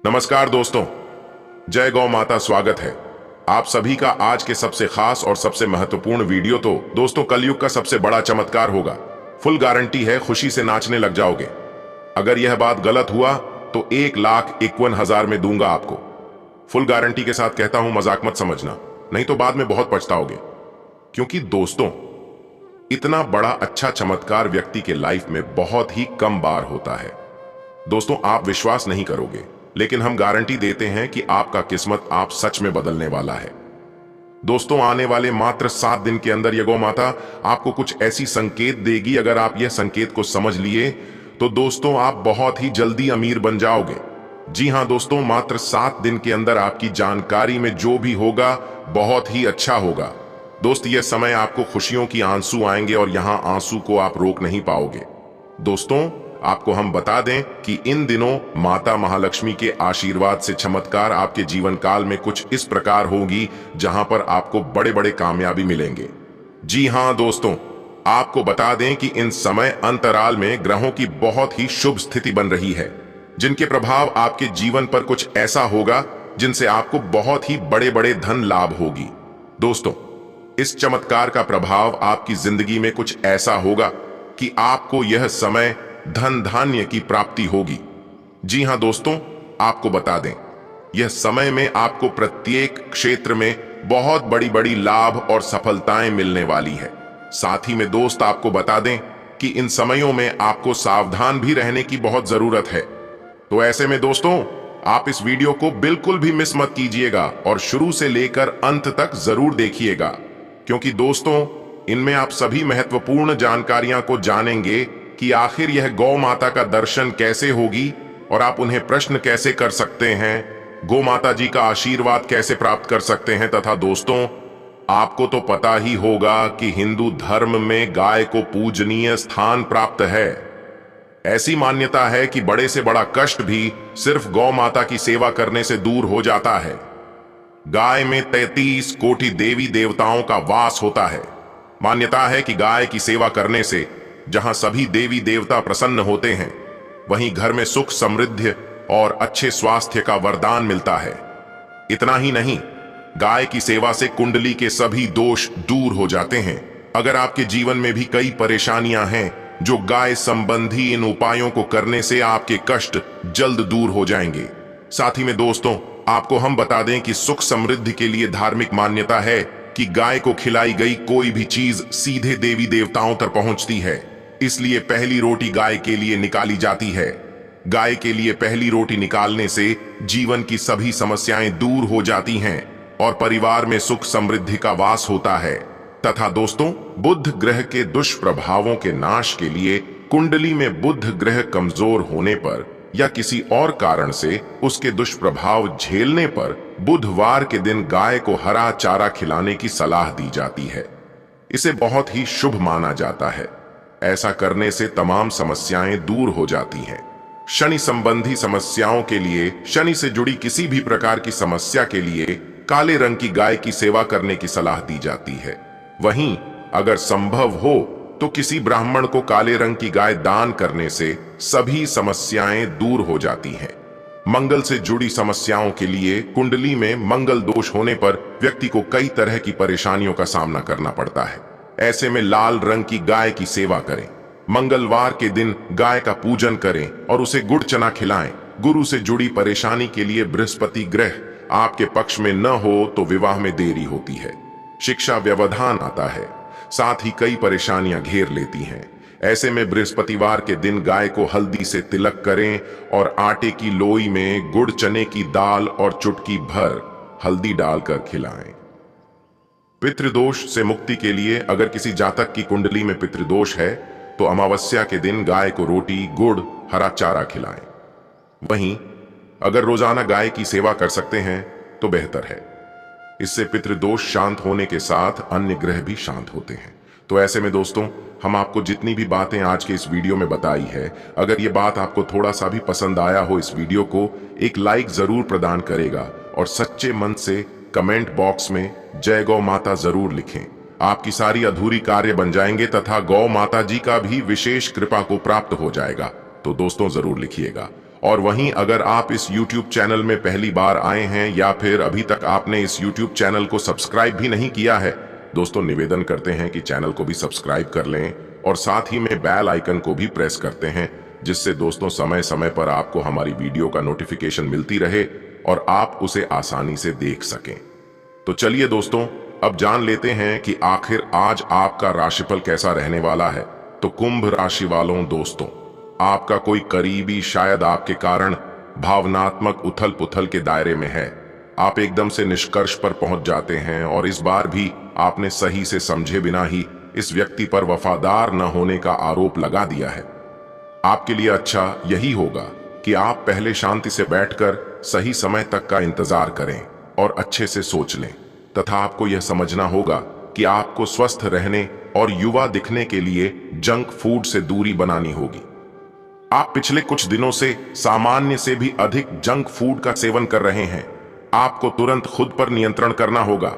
नमस्कार दोस्तों, जय गौ माता। स्वागत है आप सभी का आज के सबसे खास और सबसे महत्वपूर्ण वीडियो। तो दोस्तों, कलयुग का सबसे बड़ा चमत्कार होगा। फुल गारंटी है, खुशी से नाचने लग जाओगे। अगर यह बात गलत हुआ तो 1,51,000 में दूंगा आपको। फुल गारंटी के साथ कहता हूं, मजाक मत समझना, नहीं तो बाद में बहुत पछताओगे। क्योंकि दोस्तों, इतना बड़ा अच्छा चमत्कार व्यक्ति के लाइफ में बहुत ही कम बार होता है। दोस्तों, आप विश्वास नहीं करोगे, लेकिन हम गारंटी देते हैं कि आपका किस्मत आप सच में बदलने वाला है। दोस्तों, आने वाले मात्र 7 दिन के अंदर यह गौ माता आपको कुछ ऐसी संकेत देगी। अगर आप यह संकेत को समझ लिए तो दोस्तों, आप बहुत ही जल्दी अमीर बन जाओगे। जी हां दोस्तों, मात्र 7 दिन के अंदर आपकी जानकारी में जो भी होगा बहुत ही अच्छा होगा। दोस्त, यह समय आपको खुशियों की आंसू आएंगे और यहां आंसू को आप रोक नहीं पाओगे। दोस्तों, आपको हम बता दें कि इन दिनों माता महालक्ष्मी के आशीर्वाद से चमत्कार आपके जीवन काल में कुछ इस प्रकार होगी जहां पर आपको बड़े बड़े कामयाबी मिलेंगे। जी हां दोस्तों, आपको बता दें कि इन समय अंतराल में ग्रहों की बहुत ही शुभ स्थिति बन रही है, जिनके प्रभाव आपके जीवन पर कुछ ऐसा होगा जिनसे आपको बहुत ही बड़े बड़े धन लाभ होगी। दोस्तों, इस चमत्कार का प्रभाव आपकी जिंदगी में कुछ ऐसा होगा कि आपको यह समय धन धान्य की प्राप्ति होगी। जी हां दोस्तों, आपको बता दें, यह समय में आपको प्रत्येक क्षेत्र में बहुत बड़ी बड़ी लाभ और सफलताएं मिलने वाली है। साथ ही में दोस्त, आपको बता दें कि इन समयों में आपको सावधान भी रहने की बहुत जरूरत है। तो ऐसे में दोस्तों, आप इस वीडियो को बिल्कुल भी मिस मत कीजिएगा और शुरू से लेकर अंत तक जरूर देखिएगा, क्योंकि दोस्तों, इनमें आप सभी महत्वपूर्ण जानकारियां को जानेंगे कि आखिर यह गौ माता का दर्शन कैसे होगी और आप उन्हें प्रश्न कैसे कर सकते हैं, गौ माता जी का आशीर्वाद कैसे प्राप्त कर सकते हैं। तथा दोस्तों, आपको तो पता ही होगा कि हिंदू धर्म में गाय को पूजनीय स्थान प्राप्त है। ऐसी मान्यता है कि बड़े से बड़ा कष्ट भी सिर्फ गौ माता की सेवा करने से दूर हो जाता है। गाय में 33 कोटि देवी देवताओं का वास होता है। मान्यता है कि गाय की सेवा करने से जहां सभी देवी देवता प्रसन्न होते हैं, वहीं घर में सुख समृद्धि और अच्छे स्वास्थ्य का वरदान मिलता है। इतना ही नहीं, गाय की सेवा से कुंडली के सभी दोष दूर हो जाते हैं। अगर आपके जीवन में भी कई परेशानियां हैं, जो गाय संबंधी इन उपायों को करने से आपके कष्ट जल्द दूर हो जाएंगे। साथ ही में दोस्तों, आपको हम बता दें कि सुख समृद्धि के लिए धार्मिक मान्यता है कि गाय को खिलाई गई कोई भी चीज सीधे देवी देवताओं तक पहुंचती है। इसलिए पहली रोटी गाय के लिए निकाली जाती है। गाय के लिए पहली रोटी निकालने से जीवन की सभी समस्याएं दूर हो जाती हैं और परिवार में सुख समृद्धि का वास होता है। तथा दोस्तों, बुध ग्रह के दुष्प्रभावों के नाश के लिए कुंडली में बुध ग्रह कमजोर होने पर या किसी और कारण से उसके दुष्प्रभाव झेलने पर बुधवार के दिन गाय को हरा चारा खिलाने की सलाह दी जाती है। इसे बहुत ही शुभ माना जाता है। ऐसा करने से तमाम समस्याएं दूर हो जाती हैं। शनि संबंधी समस्याओं के लिए, शनि से जुड़ी किसी भी प्रकार की समस्या के लिए काले रंग की गाय की सेवा करने की सलाह दी जाती है। वहीं अगर संभव हो तो किसी ब्राह्मण को काले रंग की गाय दान करने से सभी समस्याएं दूर हो जाती हैं। मंगल से जुड़ी समस्याओं के लिए कुंडली में मंगल दोष होने पर व्यक्ति को कई तरह की परेशानियों का सामना करना पड़ता है। ऐसे में लाल रंग की गाय की सेवा करें। मंगलवार के दिन गाय का पूजन करें और उसे गुड़ चना खिलाएं। गुरु से जुड़ी परेशानी के लिए बृहस्पति ग्रह आपके पक्ष में न हो तो विवाह में देरी होती है, शिक्षा व्यवधान आता है, साथ ही कई परेशानियां घेर लेती हैं। ऐसे में बृहस्पतिवार के दिन गाय को हल्दी से तिलक करें और आटे की लोई में गुड़ चने की दाल और चुटकी भर हल्दी डालकर खिलाएं। पितृदोष से मुक्ति के लिए, अगर किसी जातक की कुंडली में पितृदोष है तो अमावस्या के दिन गाय को रोटी, गुड़, हरा चारा खिलाएं। वहीं अगर रोजाना गाय की सेवा कर सकते हैं तो बेहतर है। इससे पितृदोष शांत होने के साथ अन्य ग्रह भी शांत होते हैं। तो ऐसे में दोस्तों, हम आपको जितनी भी बातें आज के इस वीडियो में बताई है, अगर ये बात आपको थोड़ा सा भी पसंद आया हो, इस वीडियो को एक लाइक जरूर प्रदान करेगा और सच्चे मन से कमेंट बॉक्स में जय गौ माता जरूर लिखें। आपकी सारी अधूरी कार्य बन जाएंगे तथा गौ माता जी का भी विशेष कृपा को प्राप्त हो जाएगा। तो दोस्तों, जरूर लिखिएगा और वहीं अगर आप इस YouTube चैनल में पहली बार आए हैं या फिर अभी तक आपने इस YouTube चैनल को सब्सक्राइब भी नहीं किया है, दोस्तों निवेदन करते हैं कि चैनल को भी सब्सक्राइब कर लें और साथ ही में बेल आइकन को भी प्रेस करते हैं, जिससे दोस्तों समय समय पर आपको हमारी वीडियो का नोटिफिकेशन मिलती रहे और आप उसे आसानी से देख सकें। तो चलिए दोस्तों, अब जान लेते हैं कि आखिर आज आपका राशिफल कैसा रहने वाला है। तो कुंभ राशि वालों दोस्तों, आपका कोई करीबी शायद आपके कारण भावनात्मक उथल पुथल के दायरे में है। आप एकदम से निष्कर्ष पर पहुंच जाते हैं और इस बार भी आपने सही से समझे बिना ही इस व्यक्ति पर वफादार न होने का आरोप लगा दिया है। आपके लिए अच्छा यही होगा कि आप पहले शांति से बैठकर सही समय तक का इंतजार करें और अच्छे से सोच लें, तथा आपको यह समझना होगा कि आपको स्वस्थ रहने और युवा दिखने के लिए जंक फूड से दूरी बनानी होगी। आप पिछले कुछ दिनों से सामान्य से भी अधिक जंक फूड का सेवन कर रहे हैं। आपको तुरंत खुद पर नियंत्रण करना होगा।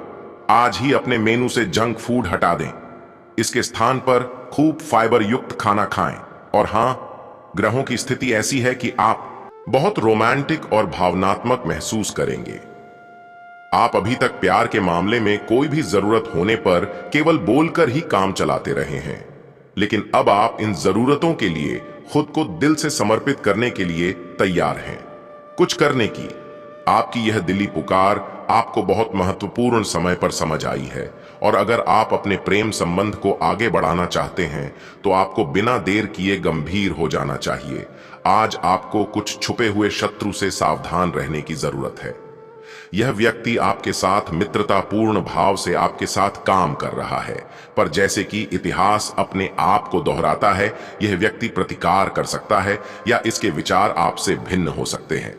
आज ही अपने मेनू से जंक फूड हटा दें। इसके स्थान पर खूब फाइबर युक्त खाना खाएं। और हाँ, ग्रहों की स्थिति ऐसी है कि आप बहुत रोमांटिक और भावनात्मक महसूस करेंगे। आप अभी तक प्यार के मामले में कोई भी जरूरत होने पर केवल बोलकर ही काम चलाते रहे हैं, लेकिन अब आप इन जरूरतों के लिए खुद को दिल से समर्पित करने के लिए तैयार हैं। कुछ करने की आपकी यह दिली पुकार आपको बहुत महत्वपूर्ण समय पर समझ आई है, और अगर आप अपने प्रेम संबंध को आगे बढ़ाना चाहते हैं तो आपको बिना देर किए गंभीर हो जाना चाहिए। आज आपको कुछ छुपे हुए शत्रु से सावधान रहने की जरूरत है। यह व्यक्ति आपके साथ मित्रतापूर्ण भाव से आपके साथ काम कर रहा है, पर जैसे कि इतिहास अपने आप को दोहराता है, यह व्यक्ति प्रतिकार कर सकता है या इसके विचार आपसे भिन्न हो सकते हैं।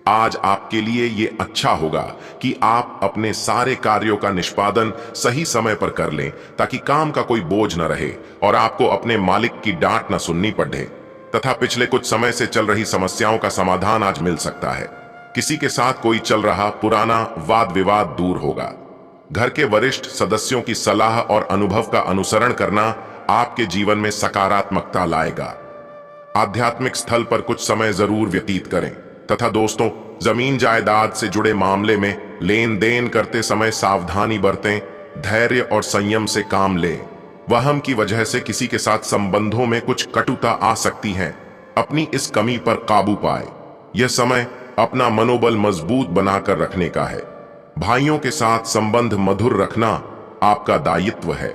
आज आपके लिए यह अच्छा होगा कि आप अपने सारे कार्यों का निष्पादन सही समय पर कर लें, ताकि काम का कोई बोझ न रहे और आपको अपने मालिक की डांट न सुननी पड़े, तथा पिछले कुछ समय से चल रही समस्याओं का समाधान आज मिल सकता है। किसी के साथ कोई चल रहा पुराना वाद विवाद दूर होगा। घर के वरिष्ठ सदस्यों की सलाह और अनुभव का अनुसरण करना आपके जीवन में सकारात्मकता लाएगा। आध्यात्मिक स्थल पर कुछ समय जरूर व्यतीत करें, तथा दोस्तों, जमीन जायदाद से जुड़े मामले में लेन देन करते समय सावधानी बरतें, धैर्य और संयम से काम लें। वहम की वजह से किसी के साथ संबंधों में कुछ कटुता आ सकती है। अपनी इस कमी पर काबू पाए। यह समय अपना मनोबल मजबूत बनाकर रखने का है। भाइयों के साथ संबंध मधुर रखना आपका दायित्व है,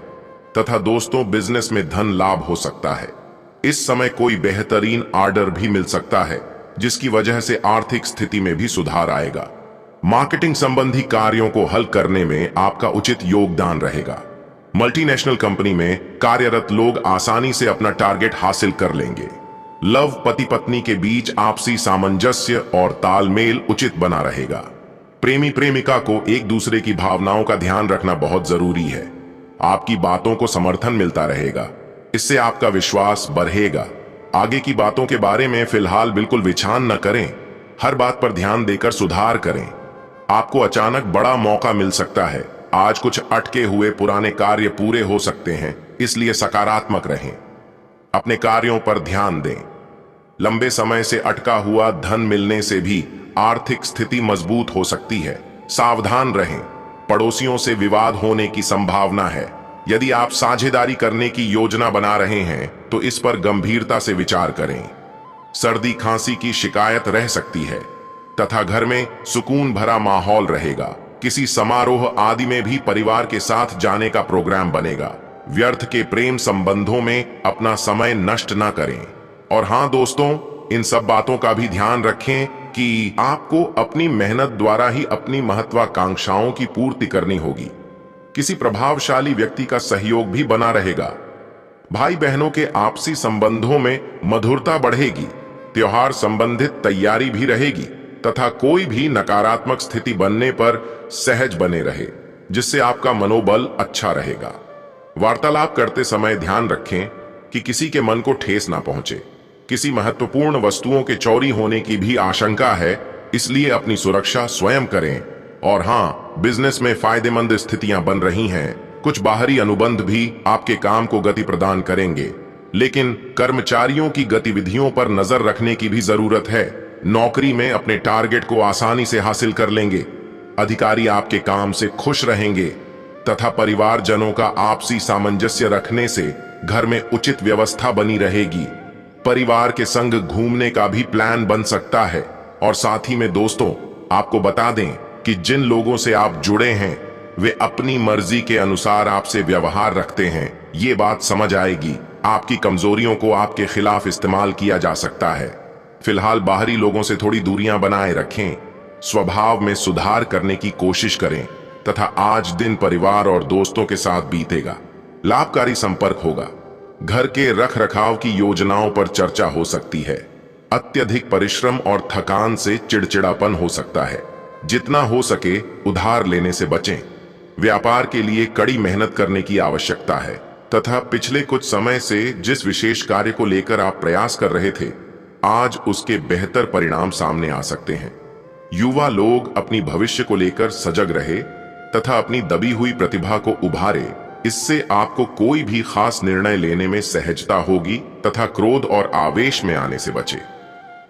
तथा दोस्तों, बिजनेस में धन लाभ हो सकता है। इस समय कोई बेहतरीन ऑर्डर भी मिल सकता है, जिसकी वजह से आर्थिक स्थिति में भी सुधार आएगा। मार्केटिंग संबंधी कार्यों को हल करने में आपका उचित योगदान रहेगा। मल्टीनेशनल कंपनी में कार्यरत लोग आसानी से अपना टारगेट हासिल कर लेंगे। लव पति पत्नी के बीच आपसी सामंजस्य और तालमेल उचित बना रहेगा। प्रेमी प्रेमिका को एक दूसरे की भावनाओं का ध्यान रखना बहुत जरूरी है। आपकी बातों को समर्थन मिलता रहेगा, इससे आपका विश्वास बढ़ेगा। आगे की बातों के बारे में फिलहाल बिल्कुल विचार न करें। हर बात पर ध्यान देकर सुधार करें। आपको अचानक बड़ा मौका मिल सकता है। आज कुछ अटके हुए पुराने कार्य पूरे हो सकते हैं, इसलिए सकारात्मक रहें। अपने कार्यों पर ध्यान दें। लंबे समय से अटका हुआ धन मिलने से भी आर्थिक स्थिति मजबूत हो सकती है। सावधान रहें। पड़ोसियों से विवाद होने की संभावना है। यदि आप साझेदारी करने की योजना बना रहे हैं तो इस पर गंभीरता से विचार करें। सर्दी खांसी की शिकायत रह सकती है, तथा घर में सुकून भरा माहौल रहेगा। किसी समारोह आदि में भी परिवार के साथ जाने का प्रोग्राम बनेगा। व्यर्थ के प्रेम संबंधों में अपना समय नष्ट ना करें। और हाँ दोस्तों, इन सब बातों का भी ध्यान रखें कि आपको अपनी मेहनत द्वारा ही अपनी महत्वाकांक्षाओं की पूर्ति करनी होगी। किसी प्रभावशाली व्यक्ति का सहयोग भी बना रहेगा। भाई बहनों के आपसी संबंधों में मधुरता बढ़ेगी। त्योहार संबंधित तैयारी भी रहेगी, तथा कोई भी नकारात्मक स्थिति बनने पर सहज बने रहे, जिससे आपका मनोबल अच्छा रहेगा। वार्तालाप करते समय ध्यान रखें कि किसी के मन को ठेस ना पहुंचे। किसी महत्वपूर्ण वस्तुओं के चोरी होने की भी आशंका है, इसलिए अपनी सुरक्षा स्वयं करें। और हाँ, बिजनेस में फायदेमंद स्थितियां बन रही हैं। कुछ बाहरी अनुबंध भी आपके काम को गति प्रदान करेंगे, लेकिन कर्मचारियों की गतिविधियों पर नजर रखने की भी जरूरत है। नौकरी में अपने टारगेट को आसानी से हासिल कर लेंगे। अधिकारी आपके काम से खुश रहेंगे तथा परिवारजनों का आपसी सामंजस्य रखने से घर में उचित व्यवस्था बनी रहेगी। परिवार के संग घूमने का भी प्लान बन सकता है। और साथ ही में दोस्तों, आपको बता दें कि जिन लोगों से आप जुड़े हैं वे अपनी मर्जी के अनुसार आपसे व्यवहार रखते हैं। ये बात समझ आएगी। आपकी कमजोरियों को आपके खिलाफ इस्तेमाल किया जा सकता है। फिलहाल बाहरी लोगों से थोड़ी दूरियां बनाए रखें, स्वभाव में सुधार करने की कोशिश करें तथा आज दिन परिवार और दोस्तों के साथ बीतेगा। लाभकारी संपर्क होगा। घर के रख रखाव की योजनाओं पर चर्चा हो सकती है। अत्यधिक परिश्रम और थकान से चिड़चिड़ापन हो सकता है। जितना हो सके उधार लेने से बचें। व्यापार के लिए कड़ी मेहनत करने की आवश्यकता है तथा पिछले कुछ समय से जिस विशेष कार्य को लेकर आप प्रयास कर रहे थे, आज उसके बेहतर परिणाम सामने आ सकते हैं। युवा लोग अपनी भविष्य को लेकर सजग रहे तथा अपनी दबी हुई प्रतिभा को उभारे। इससे आपको कोई भी खास निर्णय लेने में सहजता होगी तथा क्रोध और आवेश में आने से बचे।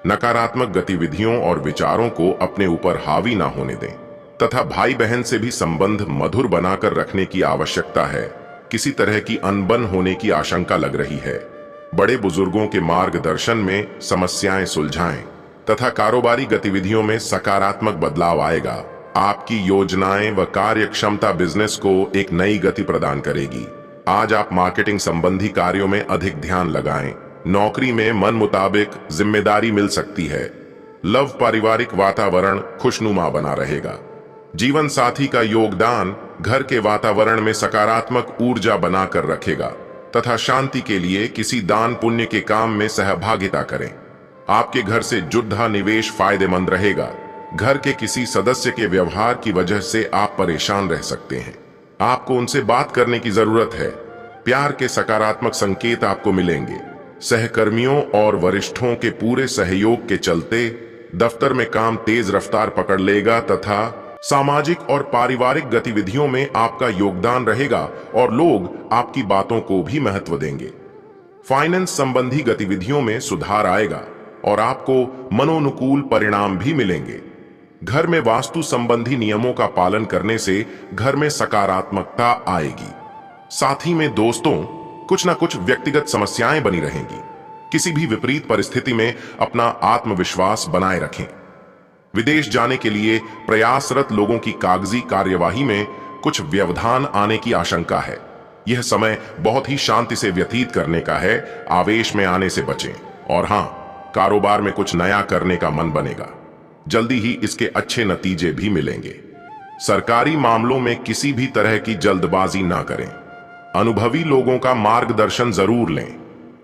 नकारात्मक गतिविधियों और विचारों को अपने ऊपर हावी ना होने दें तथा भाई बहन से भी संबंध मधुर बनाकर रखने की आवश्यकता है। किसी तरह की अनबन होने की आशंका लग रही है। बड़े बुजुर्गों के मार्गदर्शन में समस्याएं सुलझाएं तथा कारोबारी गतिविधियों में सकारात्मक बदलाव आएगा। आपकी योजनाएं व कार्य क्षमता बिजनेस को एक नई गति प्रदान करेगी। आज आप मार्केटिंग संबंधी कार्यों में अधिक ध्यान लगाएं। नौकरी में मन मुताबिक जिम्मेदारी मिल सकती है। लव पारिवारिक वातावरण खुशनुमा बना रहेगा। जीवन साथी का योगदान घर के वातावरण में सकारात्मक ऊर्जा बनाकर रखेगा तथा शांति के लिए किसी दान पुण्य के काम में सहभागिता करें। आपके घर से जुड़ा निवेश फायदेमंद रहेगा। घर के किसी सदस्य के व्यवहार की वजह से आप परेशान रह सकते हैं। आपको उनसे बात करने की जरूरत है। प्यार के सकारात्मक संकेत आपको मिलेंगे। सहकर्मियों और वरिष्ठों के पूरे सहयोग के चलते दफ्तर में काम तेज रफ्तार पकड़ लेगा तथा सामाजिक और पारिवारिक गतिविधियों में आपका योगदान रहेगा और लोग आपकी बातों को भी महत्व देंगे। फाइनेंस संबंधी गतिविधियों में सुधार आएगा और आपको मनोनुकूल परिणाम भी मिलेंगे। घर में वास्तु संबंधी नियमों का पालन करने से घर में सकारात्मकता आएगी। साथ ही में दोस्तों, कुछ ना कुछ व्यक्तिगत समस्याएं बनी रहेंगी। किसी भी विपरीत परिस्थिति में अपना आत्मविश्वास बनाए रखें। विदेश जाने के लिए प्रयासरत लोगों की कागजी कार्यवाही में कुछ व्यवधान आने की आशंका है। यह समय बहुत ही शांति से व्यतीत करने का है। आवेश में आने से बचें। और हाँ, कारोबार में कुछ नया करने का मन बनेगा। जल्दी ही इसके अच्छे नतीजे भी मिलेंगे। सरकारी मामलों में किसी भी तरह की जल्दबाजी ना करें। अनुभवी लोगों का मार्गदर्शन जरूर लें।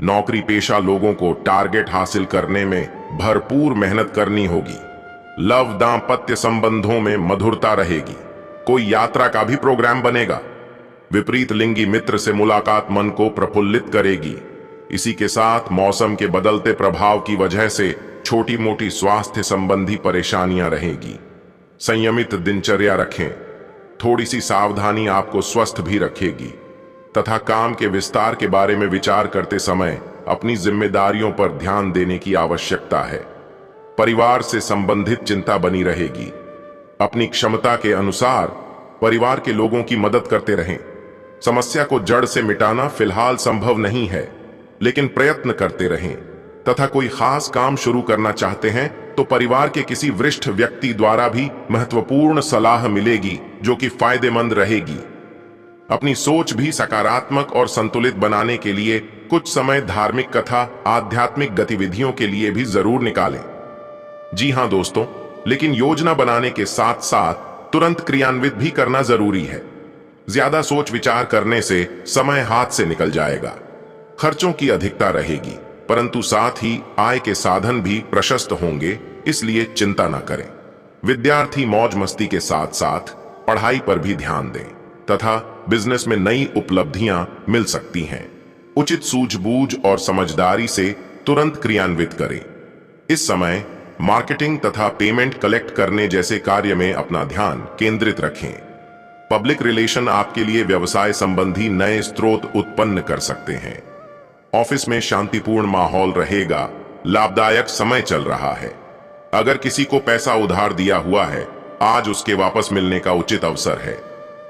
नौकरी पेशा लोगों को टारगेट हासिल करने में भरपूर मेहनत करनी होगी। लव दांपत्य संबंधों में मधुरता रहेगी। कोई यात्रा का भी प्रोग्राम बनेगा। विपरीत लिंगी मित्र से मुलाकात मन को प्रफुल्लित करेगी। इसी के साथ मौसम के बदलते प्रभाव की वजह से छोटी मोटी स्वास्थ्य संबंधी परेशानियां रहेगी। संयमित दिनचर्या रखें। थोड़ी सी सावधानी आपको स्वस्थ भी रखेगी तथा काम के विस्तार के बारे में विचार करते समय अपनी जिम्मेदारियों पर ध्यान देने की आवश्यकता है। परिवार से संबंधित चिंता बनी रहेगी। अपनी क्षमता के अनुसार परिवार के लोगों की मदद करते रहें। समस्या को जड़ से मिटाना फिलहाल संभव नहीं है, लेकिन प्रयत्न करते रहें तथा कोई खास काम शुरू करना चाहते हैं तो परिवार के किसी वरिष्ठ व्यक्ति द्वारा भी महत्वपूर्ण सलाह मिलेगी जो कि फायदेमंद रहेगी। अपनी सोच भी सकारात्मक और संतुलित बनाने के लिए कुछ समय धार्मिक कथा, आध्यात्मिक गतिविधियों के लिए भी जरूर निकालें। जी हां दोस्तों, लेकिन योजना बनाने के साथ साथ तुरंत क्रियान्वित भी करना जरूरी है। ज्यादा सोच विचार करने से समय हाथ से निकल जाएगा। खर्चों की अधिकता रहेगी, परंतु साथ ही आय के साधन भी प्रशस्त होंगे, इसलिए चिंता न करें। विद्यार्थी मौज मस्ती के साथ साथ पढ़ाई पर भी ध्यान दें तथा बिजनेस में नई उपलब्धियां मिल सकती हैं। उचित सूझबूझ और समझदारी से तुरंत क्रियान्वित करें। इस समय मार्केटिंग तथा पेमेंट कलेक्ट करने जैसे कार्य में अपना ध्यान केंद्रित रखें। पब्लिक रिलेशन आपके लिए व्यवसाय संबंधी नए स्रोत उत्पन्न कर सकते हैं। ऑफिस में शांतिपूर्ण माहौल रहेगा। लाभदायक समय चल रहा है। अगर किसी को पैसा उधार दिया हुआ है, आज उसके वापस मिलने का उचित अवसर है।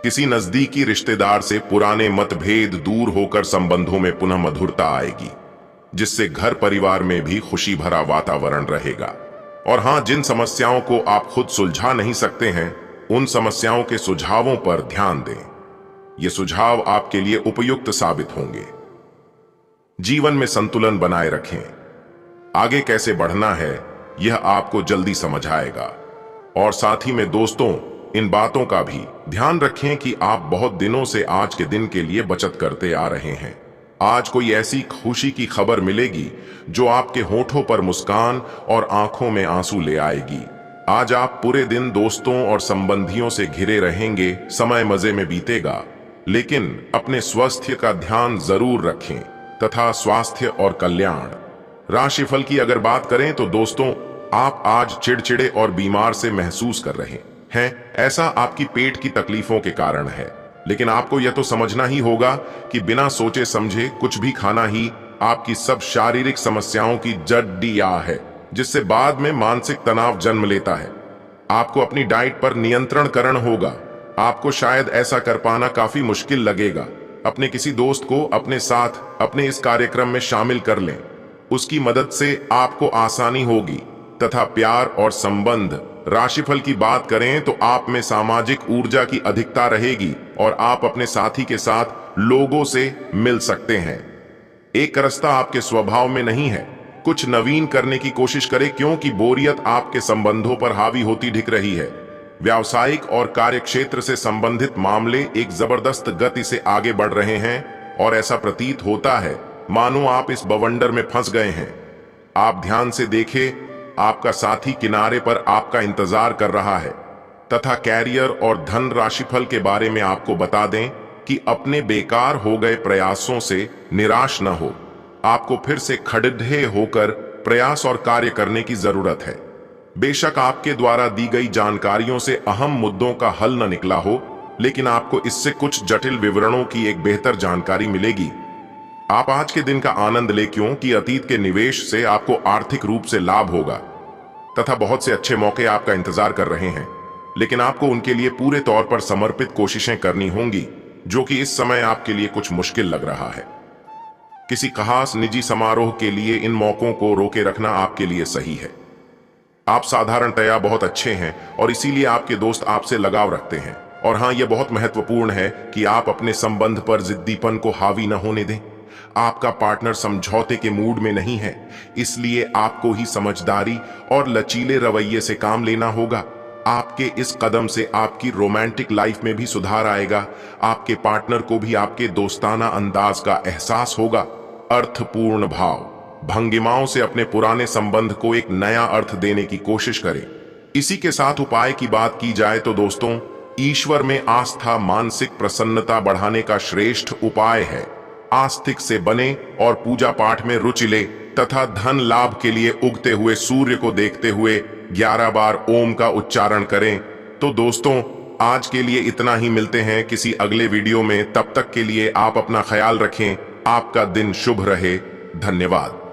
किसी नजदीकी रिश्तेदार से पुराने मतभेद दूर होकर संबंधों में पुनः मधुरता आएगी, जिससे घर परिवार में भी खुशी भरा वातावरण रहेगा। और हां, जिन समस्याओं को आप खुद सुलझा नहीं सकते हैं, उन समस्याओं के सुझावों पर ध्यान दें। ये सुझाव आपके लिए उपयुक्त साबित होंगे। जीवन में संतुलन बनाए रखें। आगे कैसे बढ़ना है, यह आपको जल्दी समझ आएगा। और साथ ही में दोस्तों, इन बातों का भी ध्यान रखें कि आप बहुत दिनों से आज के दिन के लिए बचत करते आ रहे हैं। आज कोई ऐसी खुशी की खबर मिलेगी जो आपके होठों पर मुस्कान और आंखों में आंसू ले आएगी। आज आप पूरे दिन दोस्तों और संबंधियों से घिरे रहेंगे, समय मजे में बीतेगा, लेकिन अपने स्वास्थ्य का ध्यान जरूर रखें तथा स्वास्थ्य और कल्याण। राशिफल की अगर बात करें तो दोस्तों, आप आज चिड़चिड़े और बीमार से महसूस कर रहे हैं। ऐसा आपकी पेट की तकलीफों के कारण है, लेकिन आपको यह तो समझना ही होगा कि बिना सोचे समझे कुछ भी खाना ही आपकी सब शारीरिक समस्याओं की जड़ है, जिससे बाद में मानसिक तनाव जन्म लेता है। आपको अपनी डाइट पर नियंत्रण करना होगा। आपको शायद ऐसा कर पाना काफी मुश्किल लगेगा। अपने किसी दोस्त को अपने साथ अपने इस कार्यक्रम में शामिल कर लें। उसकी मदद से आपको आसानी होगी तथा प्यार और संबंध। राशिफल की बात करें तो आप में सामाजिक ऊर्जा की अधिकता रहेगी और आप अपने साथी के साथ लोगों से मिल सकते हैं। एक रस्ता आपके स्वभाव में नहीं है। कुछ नवीन करने की कोशिश करें, क्योंकि बोरियत आपके संबंधों पर हावी होती दिख रही है। व्यावसायिक और कार्यक्षेत्र से संबंधित मामले एक जबरदस्त गति से आगे बढ़ रहे हैं और ऐसा प्रतीत होता है मानो आप इस बवंडर में फंस गए हैं। आप ध्यान से देखें, आपका साथी किनारे पर आपका इंतजार कर रहा है। तथा कैरियर और धन राशिफल के बारे में आपको बता दें कि अपने बेकार हो गए प्रयासों से निराश न हो। आपको फिर से खड़े होकर प्रयास और कार्य करने की जरूरत है। बेशक आपके द्वारा दी गई जानकारियों से अहम मुद्दों का हल न निकला हो, लेकिन आपको इससे कुछ जटिल विवरणों की एक बेहतर जानकारी मिलेगी। आप आज के दिन का आनंद लें, क्योंकि अतीत के निवेश से आपको आर्थिक रूप से लाभ होगा तथा बहुत से अच्छे मौके आपका इंतजार कर रहे हैं, लेकिन आपको उनके लिए पूरे तौर पर समर्पित कोशिशें करनी होंगी, जो कि इस समय आपके लिए कुछ मुश्किल लग रहा है। किसी खास निजी समारोह के लिए इन मौकों को रोके रखना आपके लिए सही है। आप साधारणतया बहुत अच्छे हैं और इसीलिए आपके दोस्त आपसे लगाव रखते हैं। और हाँ, यह बहुत महत्वपूर्ण है कि आप अपने संबंध पर जिद्दीपन को हावी न होने दें। आपका पार्टनर समझौते के मूड में नहीं है, इसलिए आपको ही समझदारी और लचीले रवैये से काम लेना होगा। आपके इस कदम से आपकी रोमांटिक लाइफ में भी सुधार आएगा। आपके पार्टनर को भी आपके दोस्ताना अंदाज का एहसास होगा। अर्थपूर्ण भाव भंगिमाओं से अपने पुराने संबंध को एक नया अर्थ देने की कोशिश करें। इसी के साथ उपाय की बात की जाए तो दोस्तों, ईश्वर में आस्था मानसिक प्रसन्नता बढ़ाने का श्रेष्ठ उपाय है। आस्तिक से बने और पूजा पाठ में रुचि ले तथा धन लाभ के लिए उगते हुए सूर्य को देखते हुए 11 बार ओम का उच्चारण करें। तो दोस्तों, आज के लिए इतना ही। मिलते हैं किसी अगले वीडियो में। तब तक के लिए आप अपना ख्याल रखें। आपका दिन शुभ रहे। धन्यवाद।